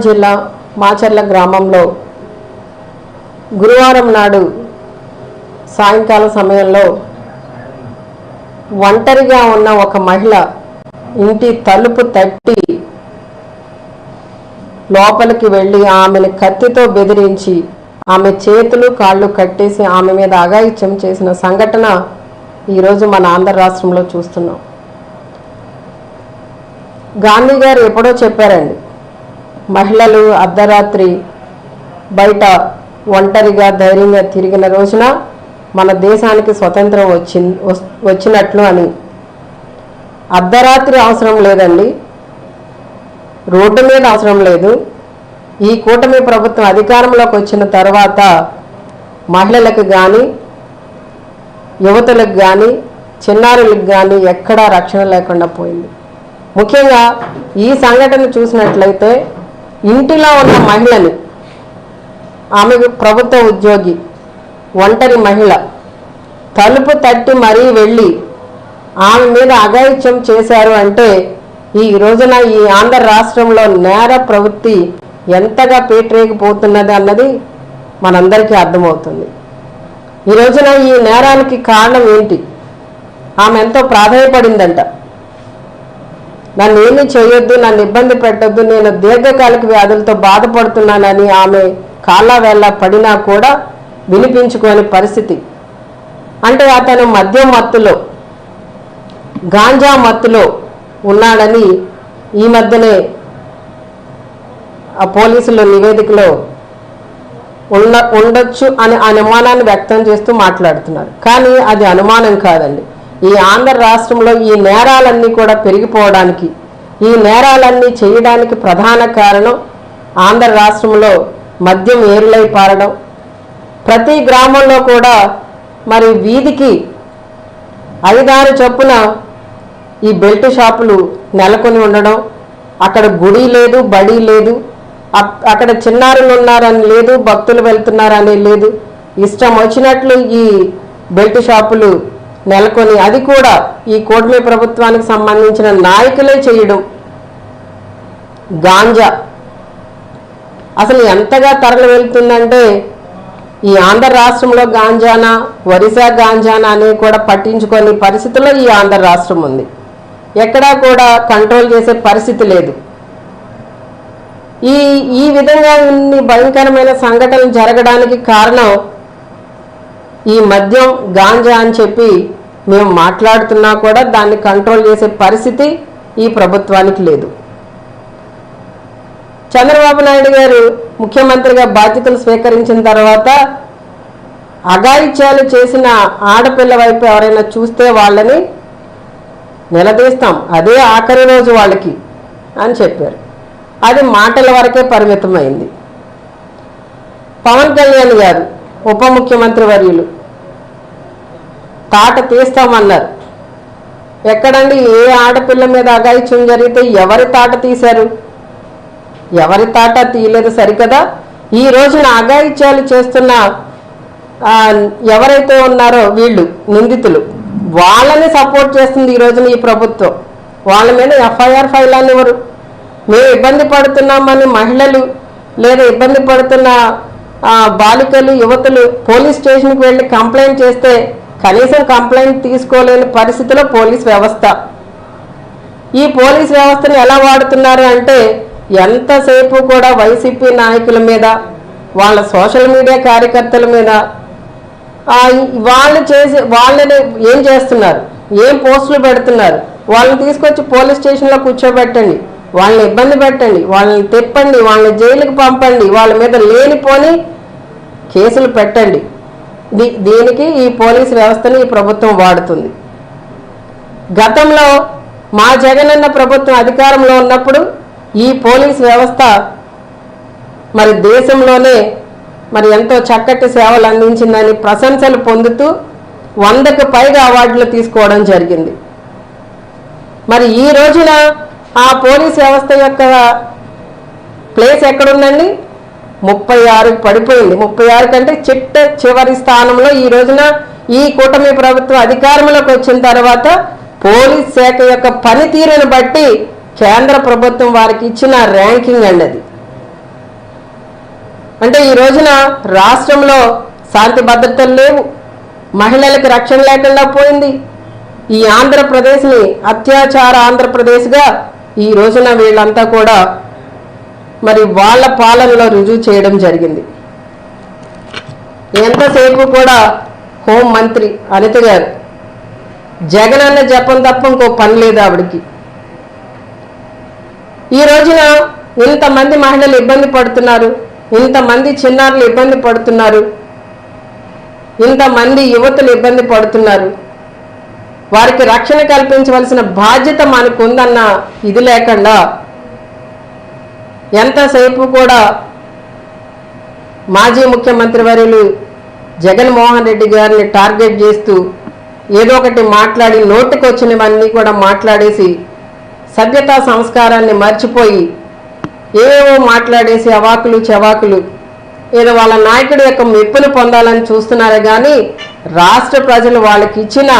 జిల్లా మాచర్ల గ్రామంలో గురువారం నాడు సాయంకాల సమయంలో ఒంటరిగా ఉన్న ఒక మహిళ ఇంటి తలుపు తట్టి లోపలికి వెళ్ళి ఆమెను కత్తితో బెదిరించి ఆమె చేతులు కాళ్ళు కట్టేసి ఆమె మీద అఘాయిత్యం చేసిన సంఘటన ఈరోజు మన ఆంధ్ర రాష్ట్రంలో చూస్తున్నాం. గాంధీ గారు ఎప్పుడో చెప్పారండి, మహిళలు అర్ధరాత్రి బయట ఒంటరిగా ధైర్యంగా తిరిగిన రోజున మన దేశానికి స్వతంత్రం వచ్చినట్లు అని. అర్ధరాత్రి అవసరం లేదండి, రోడ్డు మీద అవసరం లేదు. ఈ కూటమి ప్రభుత్వం అధికారంలోకి వచ్చిన తర్వాత మహిళలకు కానీ యువతులకు కానీ చిన్నారులకు కానీ ఎక్కడా రక్షణ లేకుండా పోయింది. ముఖ్యంగా ఈ సంఘటన చూసినట్లయితే ఇంటిలో ఉన్న మహిళని, ఆమె ప్రభుత్వ ఉద్యోగి, ఒంటరి మహిళ తలుపు తట్టి మరీ వెళ్ళి ఆమె మీద అఘాయిత్యం చేశారు అంటే ఈ రోజున ఈ ఆంధ్ర రాష్ట్రంలో నేర ప్రవృత్తి ఎంతగా పేటరేగిపోతున్నది అన్నది మనందరికీ అర్థమవుతుంది. ఈ రోజున ఈ నేరానికి కారణం ఏంటి? ఆమె ఎంతో ప్రాధాయపడిందంట, నన్ను ఏమీ చేయొద్దు, నన్ను ఇబ్బంది పెట్టొద్దు, నేను దీర్ఘకాలిక వ్యాధులతో బాధపడుతున్నానని ఆమె కాళ్ళ వేళ్ళ పడినా కూడా వినిపించుకోని పరిస్థితి. అంటే అతను మద్యం మత్తులో, గాంజా మత్తులో ఉన్నాడని ఈ మధ్యనే ఆ పోలీసుల నివేదికలో ఉండొచ్చు అనే అనుమానాన్ని వ్యక్తం చేస్తూ మాట్లాడుతున్నారు. కానీ అది అనుమానం కాదండి. ఈ ఆంధ్ర రాష్ట్రంలో ఈ నేరాలన్నీ కూడా పెరిగిపోవడానికి, ఈ నేరాలన్నీ చేయడానికి ప్రధాన కారణం ఆంధ్ర రాష్ట్రంలో మద్యం ఏరులై పారడం. ప్రతి గ్రామంలో కూడా మరి వీధికి 5-6 చొప్పున ఈ బెల్ట్ షాపులు నెలకొని ఉండడం, అక్కడ గుడి లేదు, బడి లేదు, అక్కడ చిన్నారులు ఉన్నారని లేదు, భక్తులు వెళ్తున్నారని లేదు, ఇష్టం వచ్చినట్లు ఈ బెల్ట్ షాపులు నెలకొని, అది కూడా ఈ కూటమి ప్రభుత్వానికి సంబంధించిన నాయకులే చేయడం. గాంజా అసలు ఎంతగా తరలి వెళ్తుందంటే ఈ ఆంధ్ర రాష్ట్రంలో గాంజానా ఒరిస్సా గాంజానా అని కూడా పట్టించుకొని పరిస్థితుల్లో ఈ ఆంధ్ర రాష్ట్రం ఉంది. ఎక్కడా కూడా కంట్రోల్ చేసే పరిస్థితి లేదు. ఈ విధంగా ఇన్ని భయంకరమైన సంఘటనలు జరగడానికి కారణం ఈ మద్యం గాంజా అని చెప్పి మేము మాట్లాడుతున్నా కూడా దాన్ని కంట్రోల్ చేసే పరిస్థితి ఈ ప్రభుత్వానికి లేదు. చంద్రబాబు నాయుడు గారు ముఖ్యమంత్రిగా బాధ్యతలు స్వీకరించిన తర్వాత అఘాయిత్యాలు చేసిన ఆడపిల్ల వైపు ఎవరైనా చూస్తే వాళ్ళని నిలదీస్తాం, అదే ఆఖరి రోజు వాళ్ళకి అని చెప్పారు. అది మాటల వరకే పరిమితమైంది. పవన్ కళ్యాణ్ గారు ఉప ముఖ్యమంత్రి వర్యులు తాట తీస్తామన్నారు. ఎక్కడండి? ఏ ఆడపిల్ల మీద అఘాయిత్యం జరిగితే ఎవరి తాట తీశారు? ఎవరి తాట తీయలేదు సరికదా. ఈ రోజున అఘాయిత్యాలు చేస్తున్న ఎవరైతే ఉన్నారో వీళ్ళు నిందితులు, వాళ్ళని సపోర్ట్ చేస్తుంది ఈ రోజున ఈ ప్రభుత్వం. వాళ్ళ మీద ఎఫ్ఐఆర్ ఫైల్ అనివ్వరు. మేము ఇబ్బంది పడుతున్నామని మహిళలు లేదా ఇబ్బంది పడుతున్న బాలికలు, యువతులు పోలీస్ స్టేషన్కి వెళ్ళి కంప్లైంట్ చేస్తే కనీసం కంప్లైంట్ తీసుకోలేని పరిస్థితిలో పోలీస్ వ్యవస్థ. ఈ పోలీస్ వ్యవస్థను ఎలా వాడుతున్నారు అంటే ఎంతసేపు కూడా వైసీపీ నాయకుల మీద, వాళ్ళ సోషల్ మీడియా కార్యకర్తల మీద వాళ్ళని ఏం చేస్తున్నారు, ఏం పోస్టులు పెడుతున్నారు, వాళ్ళని తీసుకొచ్చి పోలీస్ స్టేషన్లో కూర్చోబెట్టండి, వాళ్ళని ఇబ్బంది పెట్టండి, వాళ్ళని తిప్పండి, వాళ్ళని జైలుకి పంపండి, వాళ్ళ మీద లేనిపోని కేసులు పెట్టండి. దీనికి ఈ పోలీస్ వ్యవస్థని ఈ ప్రభుత్వం వాడుతుంది. గతంలో మా జగనన్న ప్రభుత్వం అధికారంలో ఉన్నప్పుడు ఈ పోలీస్ వ్యవస్థ మరి దేశంలోనే మరి ఎంతో చక్కటి సేవలు అందించిందని ప్రశంసలు పొందుతూ 100కు పైగా అవార్డులు తీసుకోవడం జరిగింది. మరి ఈ రోజున ఆ పోలీస్ వ్యవస్థ యొక్క ప్లేస్ ఎక్కడుందండి? 36కి పడిపోయింది. 36 కంటే చివరి స్థానంలో ఈ రోజున ఈ కూటమి ప్రభుత్వం అధికారంలోకి వచ్చిన తర్వాత పోలీస్ శాఖ యొక్క పనితీరును బట్టి కేంద్ర ప్రభుత్వం వారికి ఇచ్చిన ర్యాంకింగ్ అండి అది. అంటే ఈ రోజున రాష్ట్రంలో శాంతి భద్రతలు లేవు, మహిళలకు రక్షణ లేకుండా పోయింది. ఈ ఆంధ్రప్రదేశ్ని అత్యాచార ఆంధ్రప్రదేశ్గా ఈ రోజున వీళ్ళంతా కూడా మరి వాళ్ళ పాలనలో రుజువు చేయడం జరిగింది. ఎంతసేపు కూడా హోం మంత్రి అనిత గారు జగన్ అన్న జపం తప్ప ఇంకో పని లేదు ఆవిడికి. ఈ రోజున ఇంతమంది మహిళలు ఇబ్బంది పడుతున్నారు, ఇంతమంది చిన్నారులు ఇబ్బంది పడుతున్నారు, ఇంతమంది యువతులు ఇబ్బంది పడుతున్నారు. వారికి రక్షణ కల్పించవలసిన బాధ్యత మనకు ఉందన్న ఇది లేకుండా ఎంతసేపు కూడా మాజీ ముఖ్యమంత్రి వర్యులు జగన్మోహన్ రెడ్డి గారిని టార్గెట్ చేస్తూ ఏదో ఒకటి మాట్లాడి నోటికి వచ్చినవన్నీ కూడా మాట్లాడేసి సభ్యతా సంస్కారాన్ని మర్చిపోయి ఏవేవో మాట్లాడేసి అవాకులు చవాకులు ఏదో వాళ్ళ నాయకుడి యొక్క మెప్పును పొందాలని చూస్తున్నారే కానీ రాష్ట్ర ప్రజలు వాళ్ళకి ఇచ్చిన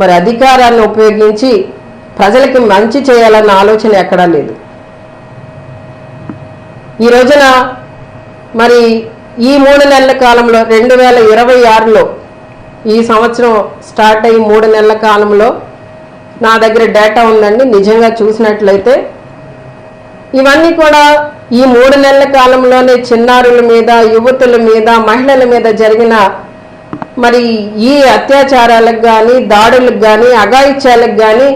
మరి అధికారాన్ని ఉపయోగించి ప్రజలకి మంచి చేయాలన్న ఆలోచన ఎక్కడా లేదు. ఈ రోజున మరి ఈ 3 నెలల కాలంలో 2026లో ఈ సంవత్సరం స్టార్ట్ అయ్యి 3 నెలల కాలంలో నా దగ్గర డేటా ఉందండి. నిజంగా చూసినట్లయితే ఇవన్నీ కూడా ఈ 3 నెలల కాలంలోనే చిన్నారుల మీద, యువతుల మీద, మహిళల మీద జరిగిన మరి ఈ అత్యాచారాలకు కానీ, దాడులకు కానీ, అఘాయిత్యాలకు కానీ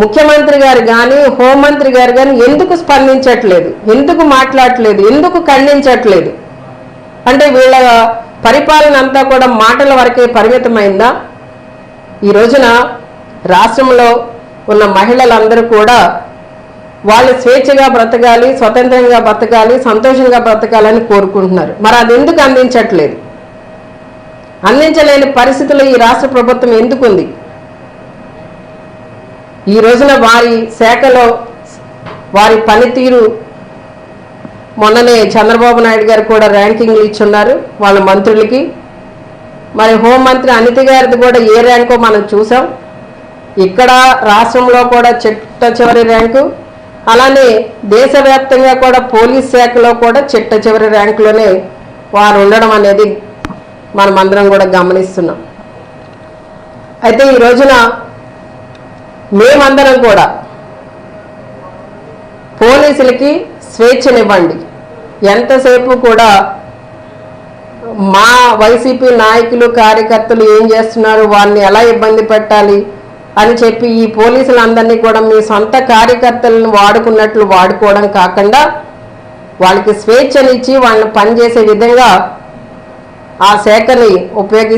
ముఖ్యమంత్రి గారు కానీ, హోంమంత్రి గారు కానీ ఎందుకు స్పందించట్లేదు, ఎందుకు మాట్లాడట్లేదు, ఎందుకు ఖండించట్లేదు? అంటే వీళ్ళ పరిపాలన అంతా కూడా మాటల వరకే పరిమితమైందా? ఈ రోజున రాష్ట్రంలో ఉన్న మహిళలందరూ కూడా వాళ్ళు స్వేచ్ఛగా బ్రతకాలి, స్వతంత్రంగా బ్రతకాలి, సంతోషంగా బ్రతకాలని కోరుకుంటున్నారు. మరి అది ఎందుకు అందించట్లేదు? అందించలేని పరిస్థితుల్లో ఈ రాష్ట్ర ప్రభుత్వం ఎందుకుంది? ఈ రోజున వారి శాఖలో వారి పనితీరు మొన్ననే చంద్రబాబు నాయుడు గారు కూడా ర్యాంకింగ్లు ఇచ్చున్నారు వాళ్ళ మంత్రులకి. మరి హోంమంత్రి అనిత గారిది కూడా ఏ ర్యాంకో మనం చూసాం. ఇక్కడ రాష్ట్రంలో కూడా చిట్ట చివరి ర్యాంకు, అలానే దేశవ్యాప్తంగా కూడా పోలీస్ శాఖలో కూడా చిట్ట చివరి ర్యాంకులోనే వారు ఉండడం అనేది మనమందరం కూడా గమనిస్తున్నాం. అయితే ఈ రోజున మేమందరం కూడా పోలీసులకి స్వేచ్ఛనివ్వండి, ఎంతసేపు కూడా మా వైసీపీ నాయకులు కార్యకర్తలు ఏం చేస్తున్నారు, వారిని ఎలా ఇబ్బంది పెట్టాలి అని చెప్పి ఈ పోలీసులందరినీ కూడా మీ సొంత కార్యకర్తలను వాడుకున్నట్లు వాడుకోవడం కాకుండా వాళ్ళకి స్వేచ్ఛనిచ్చి వాళ్ళని పనిచేసే విధంగా ఆ శాఖని ఉపయోగిస్తారు.